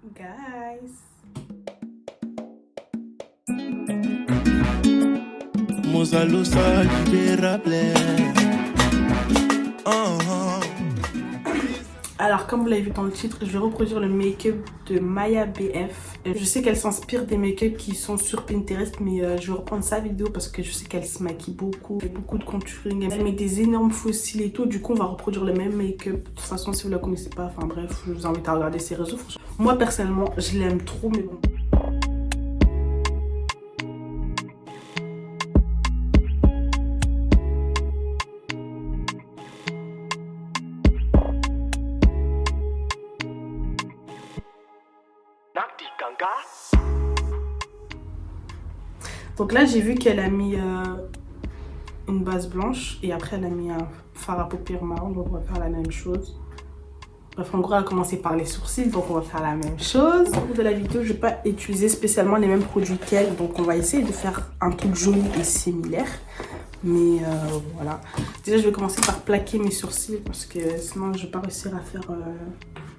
Guys. Mozalusa libérable. Alors, comme vous l'avez vu dans le titre, je vais reproduire le make-up de Maya BF. Je sais qu'elle s'inspire des make-up qui sont sur Pinterest, mais je vais reprendre sa vidéo parce que je sais qu'elle se maquille beaucoup. Elle fait beaucoup de contouring, elle met des énormes faux cils et tout. Du coup, on va reproduire le même make-up. De toute façon, si vous la connaissez pas, enfin bref, je vous invite à regarder ses réseaux. Moi, personnellement, je l'aime trop, mais bon. Donc là, j'ai vu qu'elle a mis une base blanche et après elle a mis un fard à paupières marron, donc on va faire la même chose. Bref, en gros, elle a commencé par les sourcils, donc on va faire la même chose. Au cours de la vidéo, je ne vais pas utiliser spécialement les mêmes produits qu'elle, donc on va essayer de faire un truc joli et similaire. Mais voilà. Déjà, je vais commencer par plaquer mes sourcils parce que sinon, je ne vais pas réussir à faire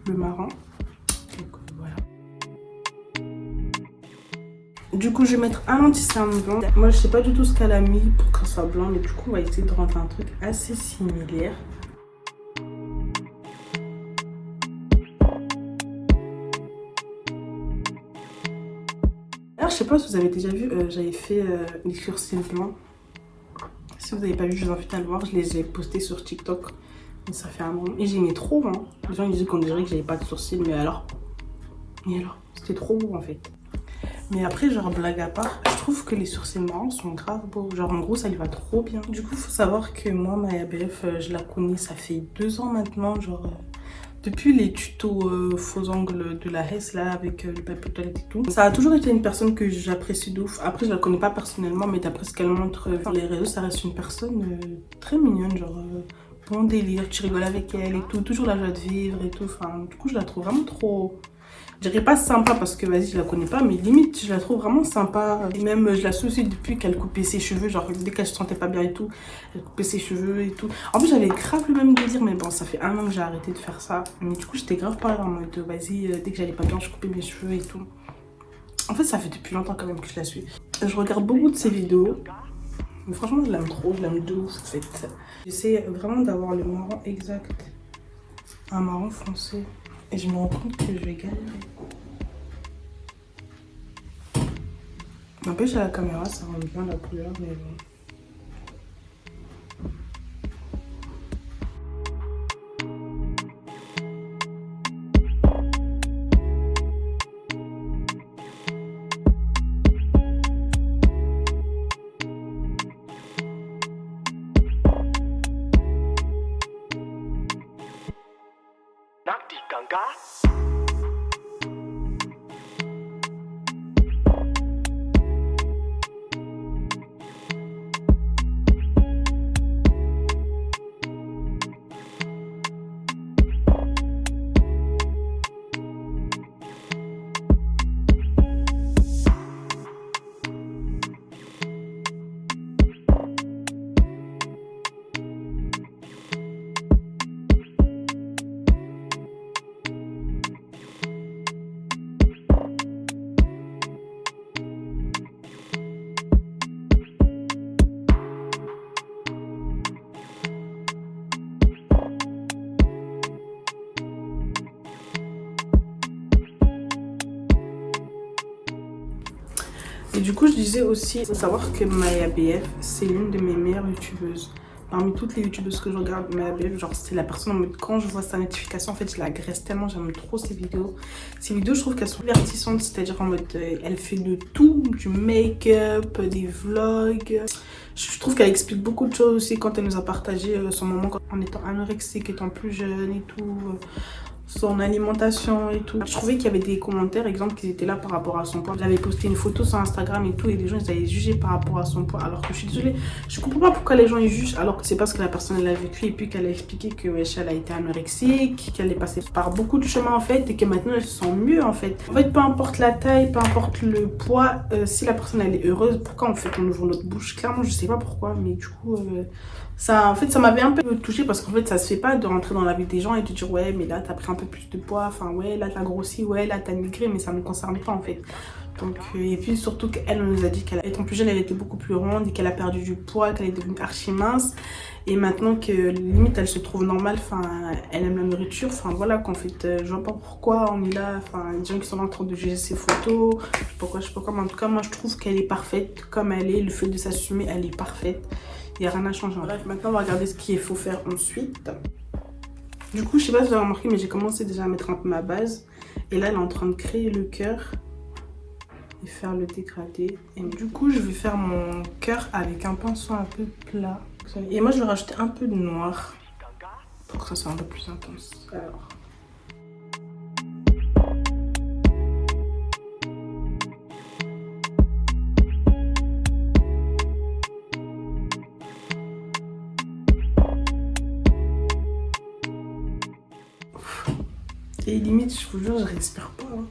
le marron. Donc voilà. Du coup, je vais mettre un anti-cerne blanc. Moi, je sais pas du tout ce qu'elle a mis pour que ça soit blanc, mais du coup, on va essayer de rendre un truc assez similaire. Alors, je sais pas si vous avez déjà vu, j'avais fait les sourcils blancs. Si vous n'avez pas vu, je vous invite à le voir. Je les ai postés sur TikTok. Mais ça fait un moment. Et j'aimais trop, hein. Les gens ils disaient qu'on dirait que j'avais pas de sourcils, mais alors c'était trop beau en fait. Mais après, genre blague à part, je trouve que les sourcils marrons sont grave beaux. Genre en gros, ça lui va trop bien. Du coup, faut savoir que moi, Maya BF, je la connais, ça fait 2 ans maintenant. Genre depuis les tutos faux ongles de la Hesse là, avec le papier toilette et tout. Ça a toujours été une personne que j'apprécie de ouf. Après, je la connais pas personnellement, mais d'après ce qu'elle montre sur les réseaux, ça reste une personne très mignonne. Genre bon délire, tu rigoles avec elle et tout. Toujours la joie de vivre et tout. Enfin, du coup, je la trouve vraiment trop... Je dirais pas sympa parce que vas-y je la connais pas, mais limite je la trouve vraiment sympa. Et même je la soucie depuis qu'elle coupait ses cheveux, genre dès qu'elle se sentait pas bien et tout, elle coupait ses cheveux et tout. En plus j'avais grave le même désir, mais bon ça fait 1 an que j'ai arrêté de faire ça. Mais du coup j'étais grave pareil en mode vas-y dès que j'allais pas bien je coupais mes cheveux et tout. En fait ça fait depuis longtemps quand même que je la suis. Je regarde beaucoup de ses vidéos. Mais franchement je l'aime trop, je l'aime de ouf en fait. J'essaie vraiment d'avoir le marron exact. Un marron foncé. Et je me rends compte que je vais galérer. N'empêche à la caméra, ça rend bien la couleur, mais bon. Et du coup, je disais aussi, il faut savoir que Maya BF, c'est l'une de mes meilleures youtubeuses. Parmi toutes les youtubeuses que je regarde, Maya BF, genre c'est la personne en mode quand je vois sa notification, en fait je l'agresse tellement, j'aime trop ses vidéos. Ses vidéos, je trouve qu'elles sont divertissantes, c'est-à-dire en mode elle fait de tout, du make-up, des vlogs. Je trouve qu'elle explique beaucoup de choses aussi quand elle nous a partagé son moment en étant anorexique, étant plus jeune et tout. Son alimentation et tout. Je trouvais qu'il y avait des commentaires, exemple, qui étaient là par rapport à son poids. J'avais posté une photo sur Instagram et tout, et les gens ils avaient jugé par rapport à son poids. Alors que je suis désolée, je comprends pas pourquoi les gens ils jugent, alors que c'est parce que la personne elle a vécu et puis qu'elle a expliqué que wesh, elle a été anorexique, qu'elle est passée par beaucoup de chemins en fait, et que maintenant elle se sent mieux en fait. En fait, peu importe la taille, peu importe le poids, si la personne elle est heureuse, pourquoi en fait on ouvre notre bouche? Clairement, je sais pas pourquoi, mais du coup, Ça, en fait, ça m'avait un peu touchée parce qu'en fait, ça se fait pas de rentrer dans la vie des gens et de dire ouais, mais là, t'as pris un peu plus de poids, enfin, ouais, là, t'as grossi, ouais, là, t'as migré, mais ça ne me concerne pas en fait. Donc, et puis surtout qu'elle nous a dit qu'elle étant plus jeune, elle était beaucoup plus ronde et qu'elle a perdu du poids, qu'elle est devenue archi mince. Et maintenant que limite elle se trouve normale, enfin, elle aime la nourriture, enfin voilà qu'en fait, je vois pas pourquoi on est là, enfin, les gens qui sont là en train de juger ses photos, je sais pas quoi, mais en tout cas, moi je trouve qu'elle est parfaite comme elle est, le fait de s'assumer, elle est parfaite. Il n'y a rien à changer. Bref, maintenant on va regarder ce qu'il faut faire ensuite. Du coup, je sais pas si vous avez remarqué, mais j'ai commencé déjà à mettre un peu ma base. Et là, elle est en train de créer le cœur et faire le dégradé. Et du coup, je vais faire mon cœur avec un pinceau un peu plat. Et moi, je vais rajouter un peu de noir pour que ça soit un peu plus intense. Alors. Et limite, je vous jure, je respire pas. Hein.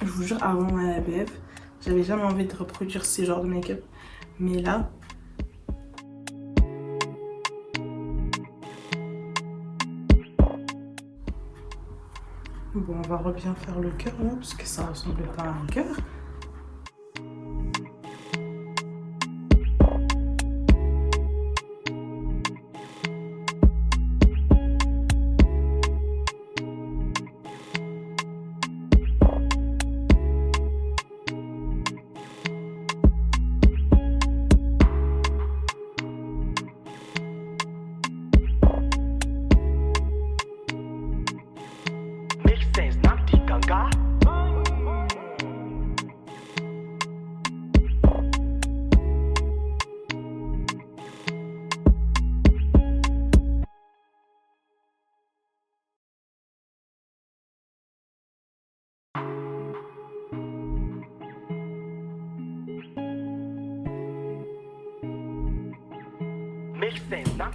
Je vous jure, avant ma BF, j'avais jamais envie de reproduire ces genres de make-up. Mais là, bon, on va bien faire le cœur là, parce que ça ressemble pas à un cœur.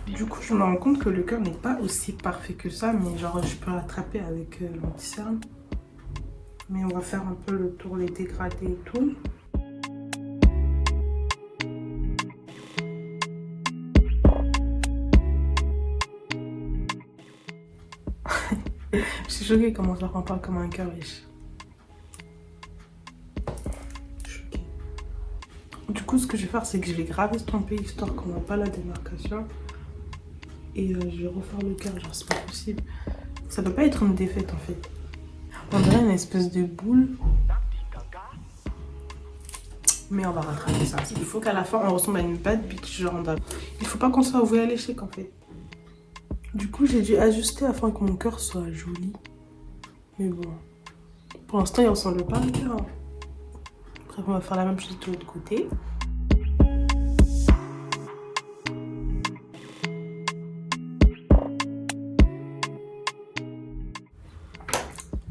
Du coup, je me rends compte que le cœur n'est pas aussi parfait que ça, mais genre, je peux rattraper avec l'anti-cerne. Mais on va faire un peu le tour, les dégradés et tout. Je suis choquée comment ça rend pas comme un cœur, wesh. Choquée. Du coup, ce que je vais faire, c'est que je vais grave estomper histoire qu'on voit pas la démarcation. Et je vais refaire le cœur, genre c'est pas possible. Ça peut pas être une défaite en fait. On dirait une espèce de boule. Mais on va rattraper ça. Il faut qu'à la fin on ressemble à une bad bitch, genre il faut pas qu'on soit voué à l'échec en fait. Du coup j'ai dû ajuster afin que mon cœur soit joli. Mais bon, pour l'instant il ressemble pas à un cœur. Après on va faire la même chose de l'autre côté.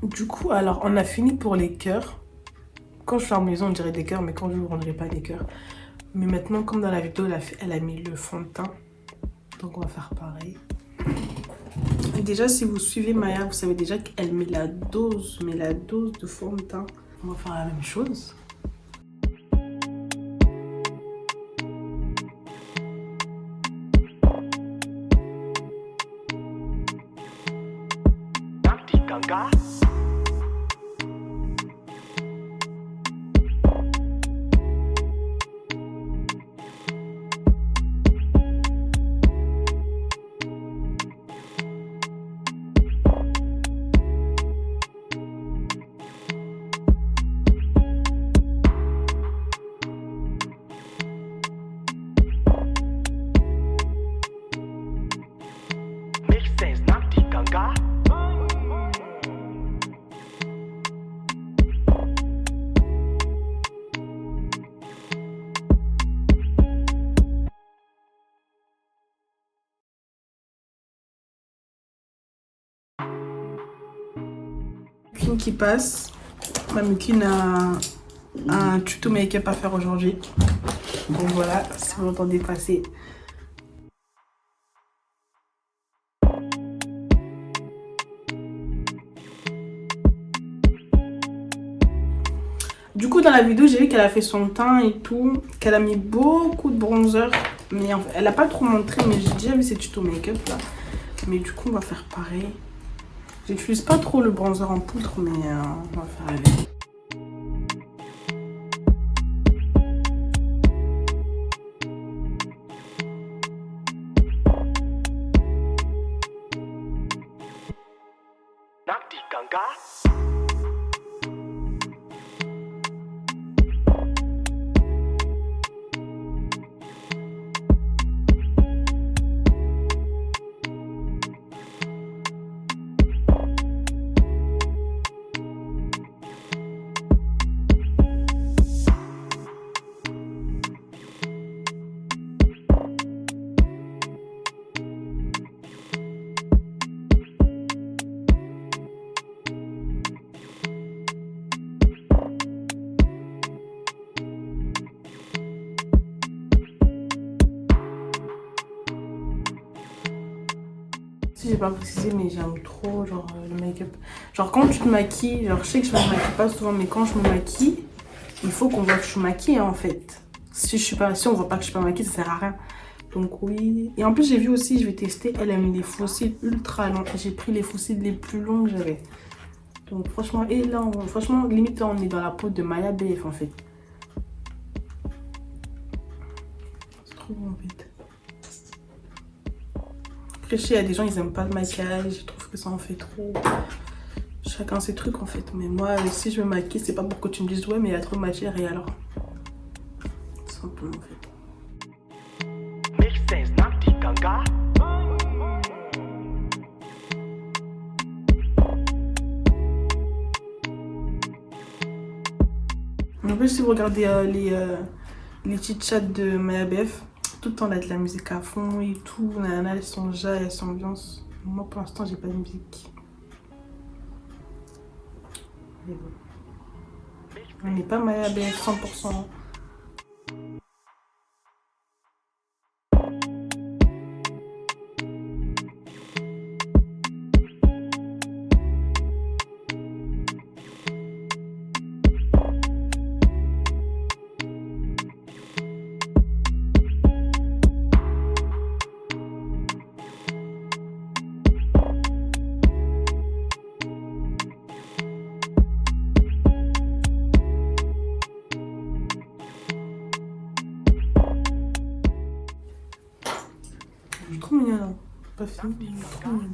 Du coup, alors, on a fini pour les cœurs. Quand je fais en maison, on dirait des cœurs, mais quand je ouvre, on dirait pas des cœurs. Mais maintenant, comme dans la vidéo, elle a mis le fond de teint. Donc, on va faire pareil. Et déjà, si vous suivez Maya, vous savez déjà qu'elle met la dose de fond de teint. On va faire la même chose. Qui passe, ma Mukine a un tuto make-up à faire aujourd'hui. Donc voilà, si vous l'entendez passer. Du coup, dans la vidéo, j'ai vu qu'elle a fait son teint et tout, qu'elle a mis beaucoup de bronzer. Mais en fait, elle a pas trop montré, mais j'ai déjà vu ses tutos make-up là. Mais du coup, on va faire pareil. J'utilise pas trop le bronzer en poudre, mais on va faire avec. Si j'ai pas précisé, mais j'aime trop genre le make-up. Genre quand tu te maquilles, genre je sais que je me maquille pas souvent, mais quand je me maquille, il faut qu'on voit que je suis maquillée en fait. Si on voit pas que je suis pas maquillée, ça sert à rien. Donc oui. Et en plus j'ai vu aussi, je vais tester, elle a mis des faux cils ultra longs. J'ai pris les faux cils les plus longs que j'avais. Donc franchement, et là, franchement, limite on est dans la peau de Maya BF en fait. C'est trop bon en fait. Après, je sais, il y a des gens, ils aiment pas le maquillage, je trouve que ça en fait trop. Chacun ses trucs en fait. Mais moi, si je me maquille, c'est pas pour que tu me dises ouais, mais il y a trop de matière et alors. Tout simplement en fait. En plus, si vous regardez les chit-chats de Maya BF, tout le temps là de la musique à fond et tout, nanana, elles sont ja, elles s'ambiancent. Moi pour l'instant j'ai pas de musique. Mais bon. On n'est pas Maya BF 100%. Je suis trop mignonne. Hein. Pas fini, mais je suis trop mignonne.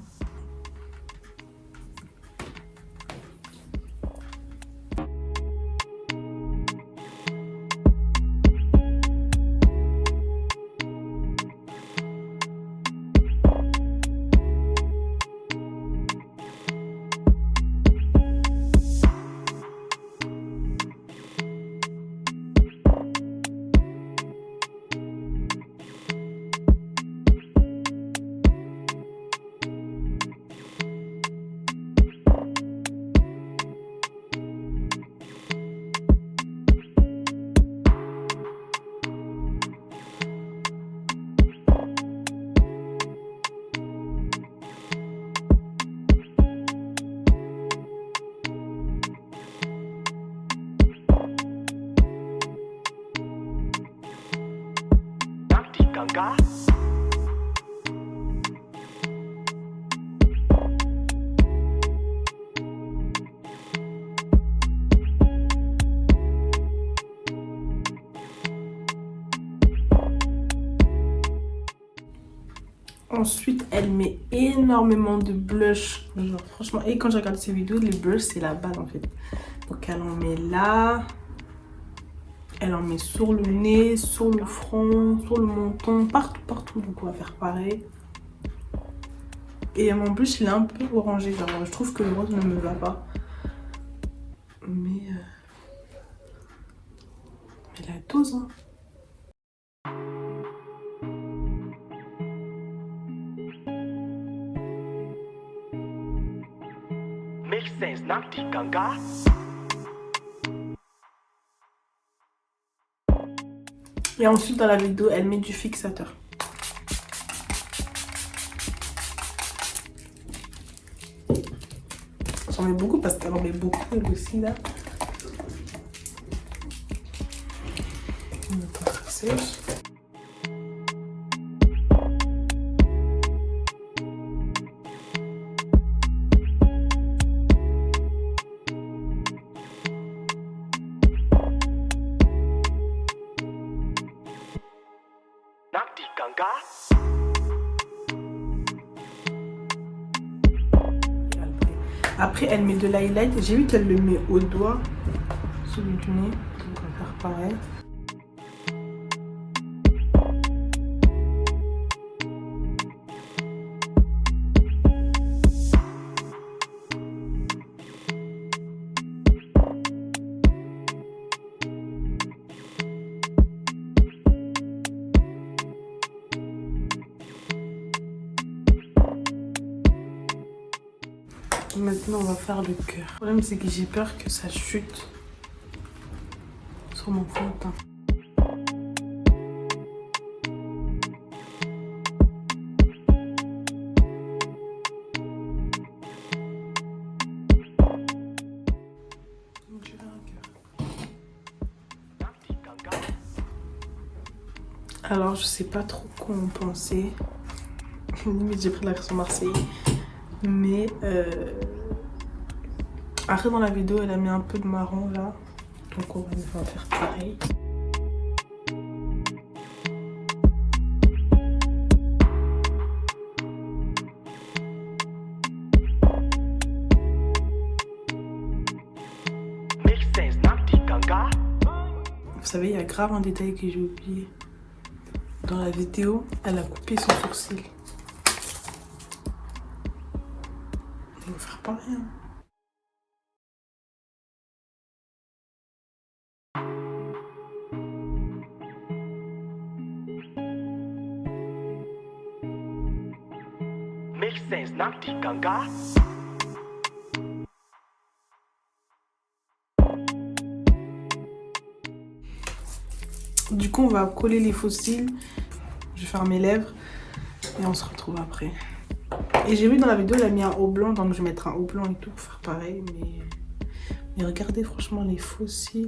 Ensuite, elle met énormément de blush. Genre, franchement, et quand je regarde ces vidéos, les blushs, c'est la base en fait. Donc, elle en met là. Elle en met sur le nez, sur le front, sur le menton, partout, partout. Donc, on va faire pareil. Et mon blush, il est un peu orangé. Genre, je trouve que le rose ne me va pas. Mais la dose, hein. Make sense, not the ganga. Et ensuite, dans la vidéo, elle met du fixateur. J'en mets beaucoup parce qu'elle en met beaucoup elle aussi là. On attend que ça sèche. Après, elle met de l'highlight. J'ai vu qu'elle le met au doigt, celui du nez. Donc, on va faire pareil. Maintenant, on va faire le cœur. Le problème, c'est que j'ai peur que ça chute sur mon fond de teint. Donc, je vais faire un cœur. Alors, je sais pas trop quoi en penser. Limite, j'ai pris l'accent marseillais. Mais après dans la vidéo elle a mis un peu de marron là, donc on va faire pareil. Vous savez, il y a grave un détail que j'ai oublié. Dans la vidéo, elle a coupé son sourcil. On va faire pareil. Hein. Du coup, on va coller les faux cils. Je vais faire mes lèvres et on se retrouve après. Et j'ai vu dans la vidéo, elle a mis un haut blanc, donc je vais mettre un haut blanc et tout pour faire pareil. Mais regardez franchement les faux cils.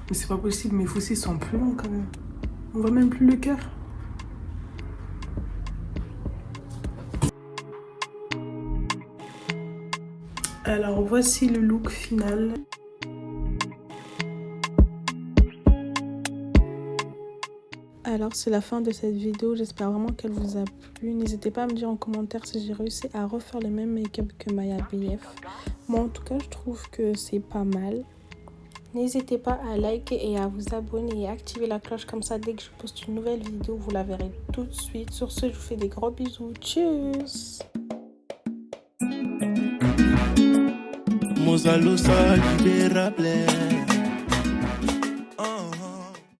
Mais c'est pas possible, mes faux cils sont plus longs quand même. On voit même plus le cœur. Alors voici le look final. Alors c'est la fin de cette vidéo, j'espère vraiment qu'elle vous a plu. N'hésitez pas à me dire en commentaire si j'ai réussi à refaire le même make-up que Maya BF. Moi en tout cas je trouve que c'est pas mal. N'hésitez pas à liker et à vous abonner et à activer la cloche, comme ça dès que je poste une nouvelle vidéo vous la verrez tout de suite. Sur ce, je vous fais des gros bisous. Tchuss. Mozalo, ça,